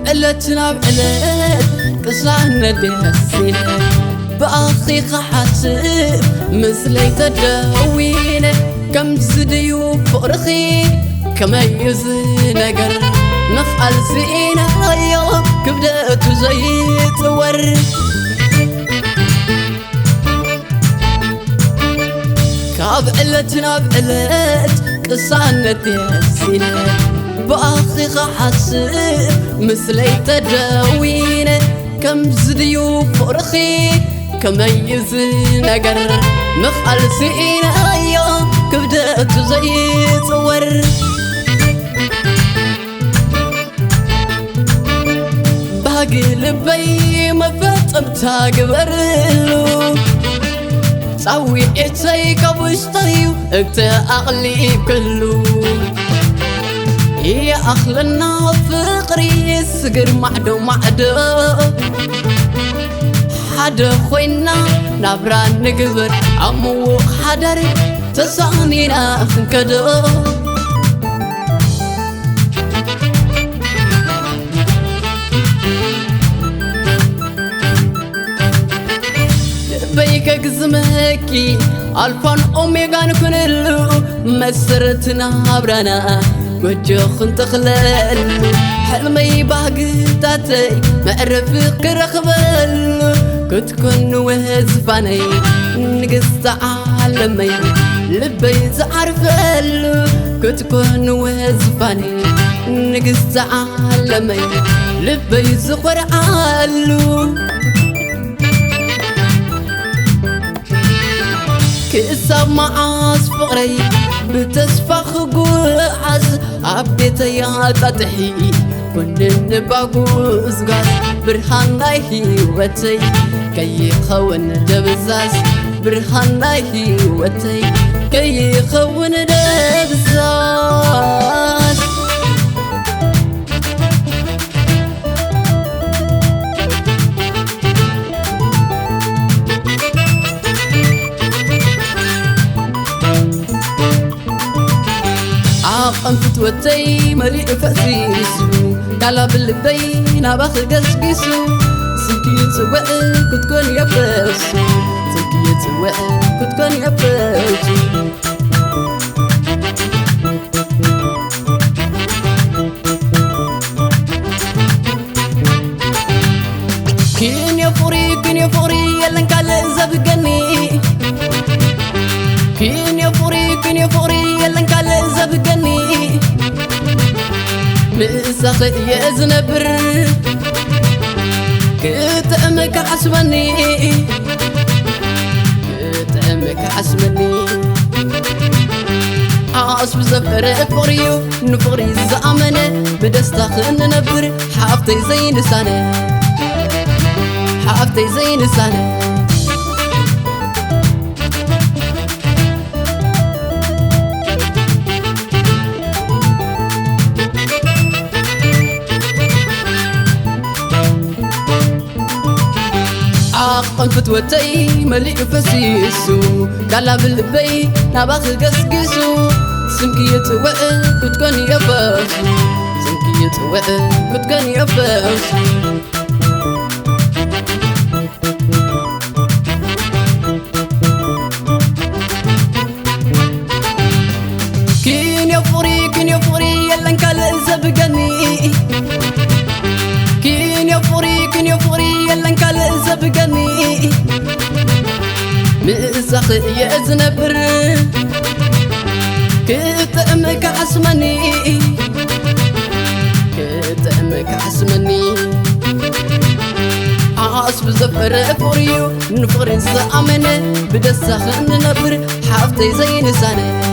قلتنا بقلت قصعنا دهسينا بأخي حاسب مثلي تدوينا كم زديو فرخي كما يزنقر نفعل سينا يلا كبدأت زي تصور قلتنا بقلت قصعنا دهسينا بأخي حاسب مثلي تداوين كم زديو فرخي كميز نقر نفعل سينا يوم كبدأت زي صور باقي لبي ما فتمتا قبرلو صوي اتسي كبشتيو اكتا اغلي كلو يا أخلنا فقري السقر معدو حدا خوينا نبران نقبر عمو حدر تسانينا خنكدو بيك قزمكي ألفان أوميغا نكونلو مسرتنا برانا وجهن تخلل حلمي باقتاتي معرف كرخبل كنت كن وهزفاني نقصت عالمي لبي زعرفل كنت كن وهزفاني نقصت عالمي لبي زخور عالو كسب معاص فقري بتسفخ قوعز عبيت يا تضحي كل نباقوز غاز برهان نايهي وتي كي خون دبزاز برهان نايهي وتي كي خون دبزاز أنفت وتي مليء فأسيسو قالا بالبين أباخ قسقسو سنكي يتسوأ كنت كون يفاسو سنكي يتسوأ كنت كون يفاسو كين يا فوري يلن كالا زبقني كين يا فوري يلن كالا زبقني مسخ يزنبر كتأمك حسبني عاصب زفر فوريو نفوري زامنة بدستخن نبر حافتي زي نسانة أنفت وتي مليء فسيسو قالا بالبي نباخ قسقسو سمكي يتوأ كنت كون يفاسو كين يا فوري يلن كالا زبقني كين يا فوري يلن كالا زبقني مسخ يزنبر كتأمك حسمني عاصب زفر فوريو نفوري زامنة بدسخن نبر حافتي زي نسانة